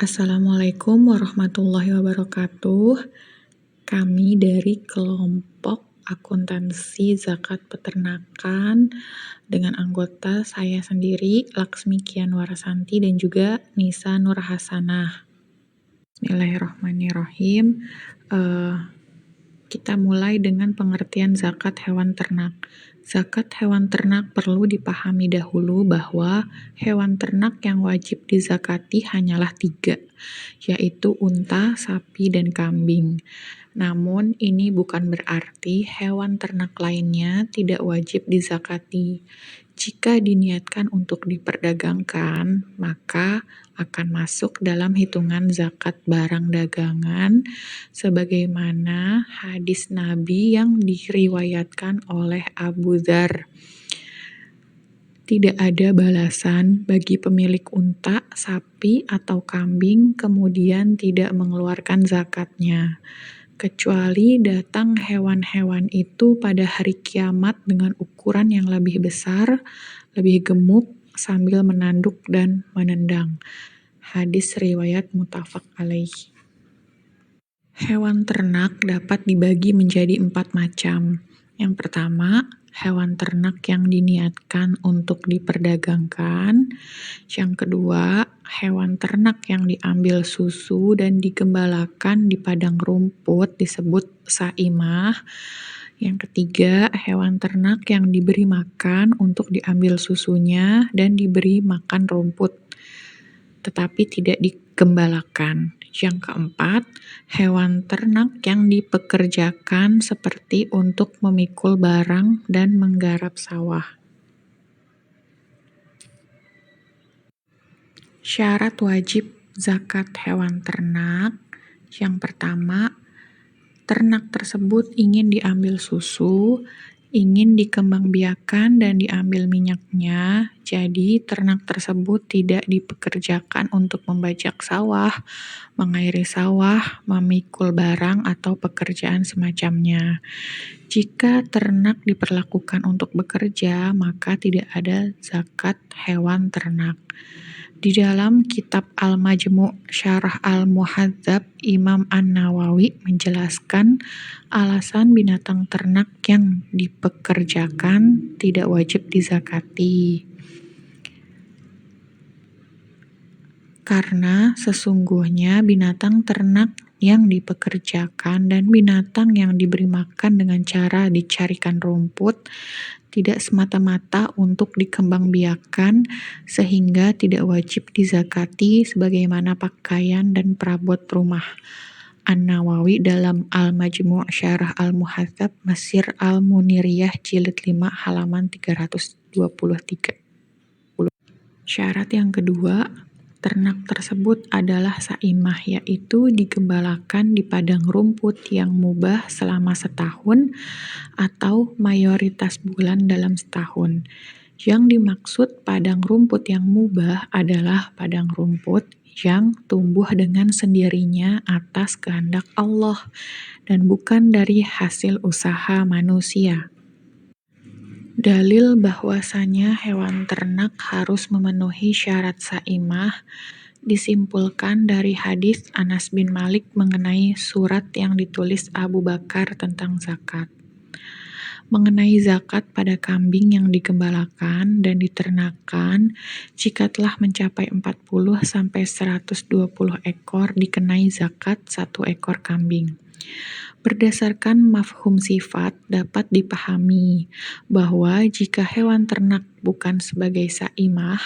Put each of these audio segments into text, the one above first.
Assalamualaikum warahmatullahi wabarakatuh. Kami dari kelompok akuntansi zakat peternakan dengan anggota saya sendiri, Laksmi Kianwarasanti dan juga Nisa Nur Hasanah. Bismillahirrahmanirrahim. Kita mulai dengan pengertian zakat hewan ternak. Zakat hewan ternak perlu dipahami dahulu bahwa hewan ternak yang wajib dizakati hanyalah 3, yaitu unta, sapi, dan kambing. Namun, ini bukan berarti hewan ternak lainnya tidak wajib dizakati. Jika diniatkan untuk diperdagangkan, maka akan masuk dalam hitungan zakat barang dagangan, sebagaimana hadis Nabi yang diriwayatkan oleh Abu Dzar. Tidak ada balasan bagi pemilik unta, sapi, atau kambing kemudian tidak mengeluarkan zakatnya, kecuali datang hewan-hewan itu pada hari kiamat dengan ukuran yang lebih besar, lebih gemuk, sambil menanduk dan menendang. Hadis riwayat muttafaq alaih. Hewan ternak dapat dibagi menjadi 4 macam. Yang pertama, hewan ternak yang diniatkan untuk diperdagangkan. Yang kedua, hewan ternak yang diambil susu dan digembalakan di padang rumput disebut saimah. Yang ketiga, hewan ternak yang diberi makan untuk diambil susunya dan diberi makan rumput, tetapi tidak digembalakan. Yang keempat, hewan ternak yang dipekerjakan seperti untuk memikul barang dan menggarap sawah. Syarat wajib zakat hewan ternak. Yang pertama, ternak tersebut ingin diambil susu, ingin dikembangbiakan dan diambil minyaknya. Jadi, ternak tersebut tidak dipekerjakan untuk membajak sawah, mengairi sawah, memikul barang, atau pekerjaan semacamnya. Jika ternak diperlakukan untuk bekerja, maka tidak ada zakat hewan ternak. Di dalam kitab Al-Majmu' Syarah Al-Muhadzab, Imam An-Nawawi menjelaskan alasan binatang ternak yang dipekerjakan tidak wajib dizakati. Karena sesungguhnya binatang ternak yang dipekerjakan dan binatang yang diberi makan dengan cara dicarikan rumput tidak semata-mata untuk dikembangbiakan, sehingga tidak wajib dizakati sebagaimana pakaian dan perabot rumah. An-Nawawi dalam Al-Majmu' Syarah Al-Muhadzab Masir Al-Muniriyah Jilid 5 halaman 323. Syarat yang kedua, ternak tersebut adalah saimah, yaitu digembalakan di padang rumput yang mubah selama setahun atau mayoritas bulan dalam setahun. Yang dimaksud padang rumput yang mubah adalah padang rumput yang tumbuh dengan sendirinya atas kehendak Allah dan bukan dari hasil usaha manusia. Dalil bahwasanya hewan ternak harus memenuhi syarat saimah disimpulkan dari hadis Anas bin Malik mengenai surat yang ditulis Abu Bakar tentang zakat. Mengenai zakat pada kambing yang digembalakan dan diternakan, jika telah mencapai 40-120 ekor dikenai zakat 1 ekor kambing. Berdasarkan mafhum sifat dapat dipahami bahwa jika hewan ternak bukan sebagai saimah,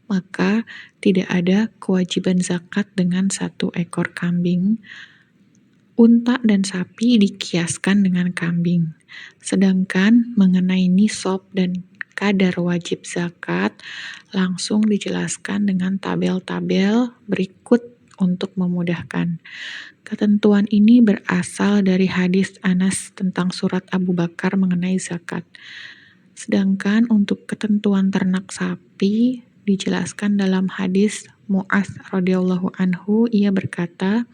maka tidak ada kewajiban zakat dengan 1 ekor kambing. Unta dan sapi dikiaskan dengan kambing. Sedangkan mengenai nisab dan kadar wajib zakat langsung dijelaskan dengan tabel-tabel berikut untuk memudahkan. Ketentuan ini berasal dari hadis Anas tentang surat Abu Bakar mengenai zakat. Sedangkan untuk ketentuan ternak sapi dijelaskan dalam hadis Mu'adz radhiyallahu anhu, ia berkata,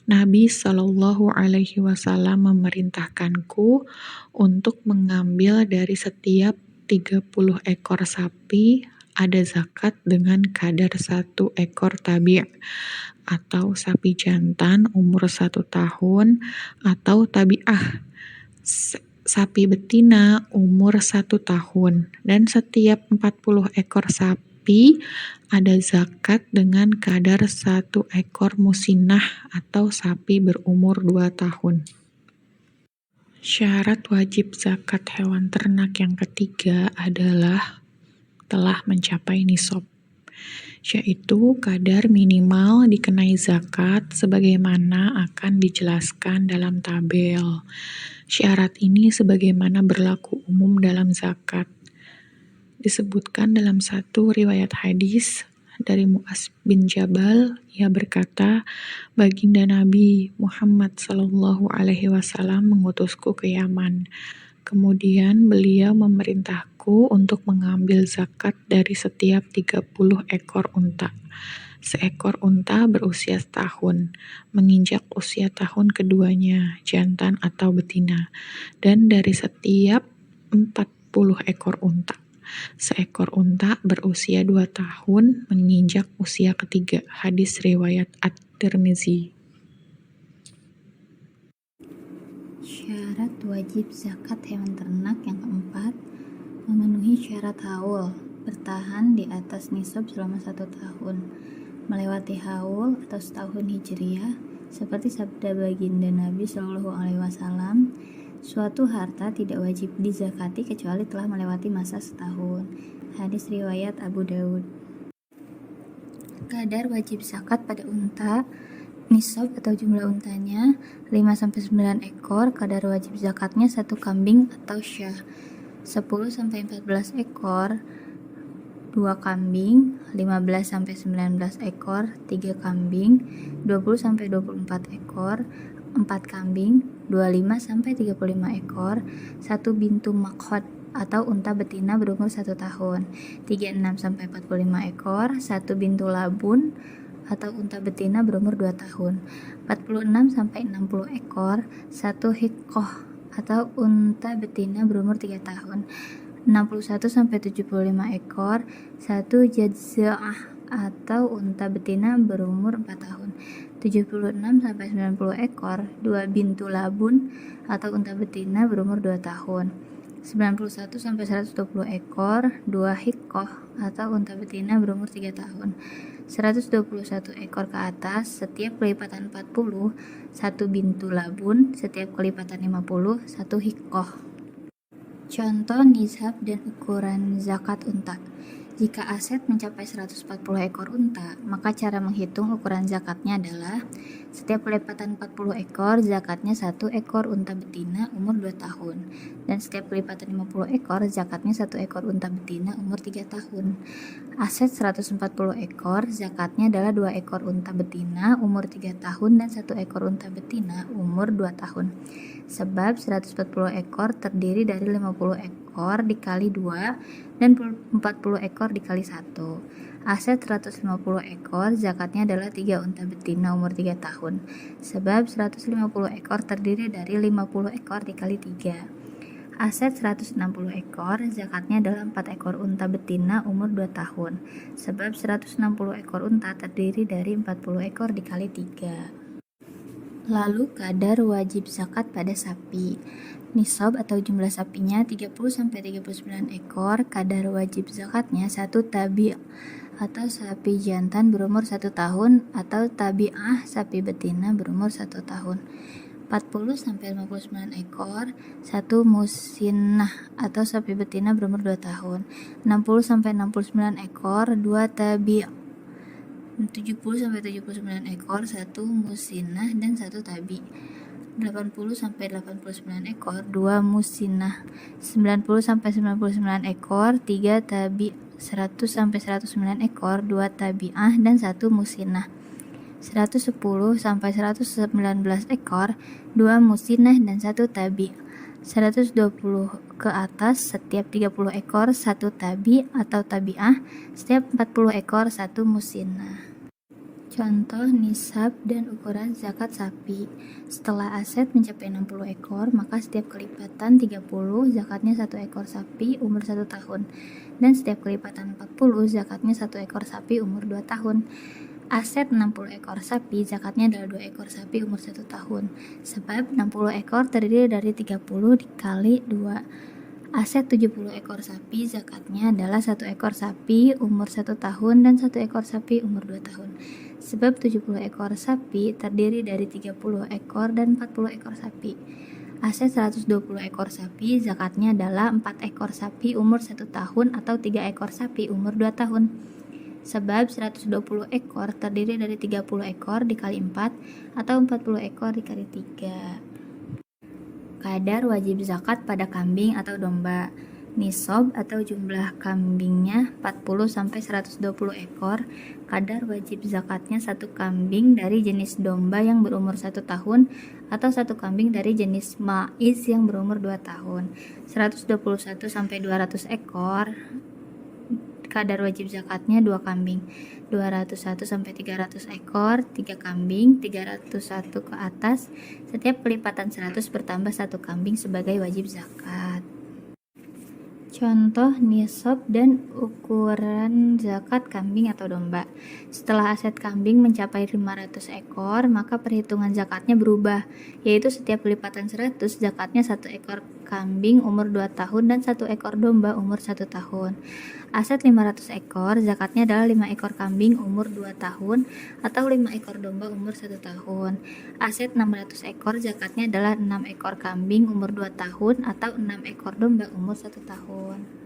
Nabi Shallallahu alaihi wasallam memerintahkanku untuk mengambil dari setiap 30 ekor sapi ada zakat dengan kadar 1 ekor tabi' atau sapi jantan umur 1 tahun atau tabi'ah sapi betina umur 1 tahun, dan setiap 40 ekor sapi ada zakat dengan kadar 1 ekor musinah atau sapi berumur 2 tahun. Syarat wajib zakat hewan ternak yang ketiga adalah telah mencapai nisab, yaitu kadar minimal dikenai zakat sebagaimana akan dijelaskan dalam tabel. Syarat ini sebagaimana berlaku umum dalam zakat. Disebutkan dalam satu riwayat hadis dari Mu'adz bin Jabal, ia berkata, Baginda Nabi Muhammad SAW mengutusku ke Yaman. Kemudian beliau memerintahku untuk mengambil zakat dari setiap 30 ekor unta. Seekor unta berusia setahun, menginjak usia tahun keduanya, jantan atau betina, dan dari setiap 40 ekor unta. Seekor unta berusia 2 tahun menginjak usia ketiga. Hadis riwayat At-Tirmizi. Syarat wajib zakat hewan ternak yang keempat, memenuhi syarat haul, bertahan di atas nisab selama 1 tahun, melewati haul atau setahun hijriah, seperti sabda baginda Nabi SAW, suatu harta tidak wajib dizakati kecuali telah melewati masa setahun. Hadis riwayat Abu Daud. Kadar wajib zakat pada unta, nisab atau jumlah untanya 5-9 ekor, kadar wajib zakatnya 1 kambing atau syah. 10-14 ekor 2 kambing, 15-19 ekor 3 kambing, 20-24 ekor 4 kambing, 25-35 ekor 1 bintu makhot atau unta betina berumur 1 tahun, 36-45 ekor 1 bintu labun atau unta betina berumur 2 tahun, 46-60 ekor 1 hiqqah atau unta betina berumur 3 tahun, 61-75 ekor 1 jadza'ah atau unta betina berumur 4 tahun, 76-90 ekor 2 bintu labun atau unta betina berumur 2 tahun, 91-120 ekor 2 hiqqah atau unta betina berumur 3 tahun, 121 ekor ke atas, setiap kelipatan 40 1 bintu labun, setiap kelipatan 50 1 hiqqah. Contoh nisab dan ukuran zakat unta. Jika aset mencapai 140 ekor unta, maka cara menghitung ukuran zakatnya adalah setiap kelipatan 40 ekor, zakatnya 1 ekor unta betina umur 2 tahun, dan setiap kelipatan 50 ekor, zakatnya 1 ekor unta betina umur 3 tahun. Aset 140 ekor, zakatnya adalah 2 ekor unta betina umur 3 tahun dan 1 ekor unta betina umur 2 tahun. Sebab 140 ekor terdiri dari 50 ekor dikali 2 dan 40 ekor dikali 1. Aset 150 ekor, zakatnya adalah 3 unta betina umur 3 tahun. Sebab 150 ekor terdiri dari 50 ekor dikali 3. Aset 160 ekor, zakatnya adalah 4 ekor unta betina umur 2 tahun. Sebab 160 ekor unta terdiri dari 40 ekor dikali 3. Lalu kadar wajib zakat pada sapi. Nisab atau jumlah sapinya 30-39 ekor, kadar wajib zakatnya 1 tabi' atau sapi jantan berumur 1 tahun atau tabi'ah sapi betina berumur 1 tahun. 40-59 ekor 1 musinah atau sapi betina berumur 2 tahun. 60-69 ekor 2 tabi'. 70-79 ekor 1 musinah dan 1 tabi. 80-89 ekor 2 musinah. 90-99 ekor 3 tabi. 100-109 ekor 2 tabi'ah dan 1 musinah. 110-119 ekor 2 musinah dan 1 tabi. 120 ke atas, setiap 30 ekor 1 tabi atau tabi'ah, setiap 40 ekor 1 musinah. Contoh nisab dan ukuran zakat sapi. Setelah aset mencapai 60 ekor, maka setiap kelipatan 30 zakatnya 1 ekor sapi umur 1 tahun. Dan setiap kelipatan 40 zakatnya 1 ekor sapi umur 2 tahun. Aset 60 ekor sapi, zakatnya adalah 2 ekor sapi umur 1 tahun. Sebab 60 ekor terdiri dari 30 dikali 2. Aset 70 ekor sapi, zakatnya adalah 1 ekor sapi umur 1 tahun dan 1 ekor sapi umur 2 tahun. Sebab 70 ekor sapi terdiri dari 30 ekor dan 40 ekor sapi. Aset 120 ekor sapi, zakatnya adalah 4 ekor sapi umur 1 tahun atau 3 ekor sapi umur 2 tahun. Sebab 120 ekor terdiri dari 30 ekor dikali 4 atau 40 ekor dikali 3. Kadar wajib zakat pada kambing atau domba. Nisab atau jumlah kambingnya 40-120 ekor. Kadar wajib zakatnya 1 kambing dari jenis domba yang berumur 1 tahun atau 1 kambing dari jenis maiz yang berumur 2 tahun. 121-200 ekor. Kadar wajib zakatnya 2 kambing. 201-300 ekor, 3 kambing, 301 ke atas. Setiap kelipatan 100 bertambah 1 kambing sebagai wajib zakat. Contoh nisab dan ukuran zakat kambing atau domba. Setelah aset kambing mencapai 500 ekor, maka perhitungan zakatnya berubah, yaitu setiap kelipatan 100 zakatnya 1 ekor kambing umur 2 tahun dan 1 ekor domba umur 1 tahun. Aset 500 ekor, zakatnya adalah 5 ekor kambing umur 2 tahun atau 5 ekor domba umur 1 tahun. Aset 600 ekor, zakatnya adalah 6 ekor kambing umur 2 tahun atau 6 ekor domba umur 1 tahun.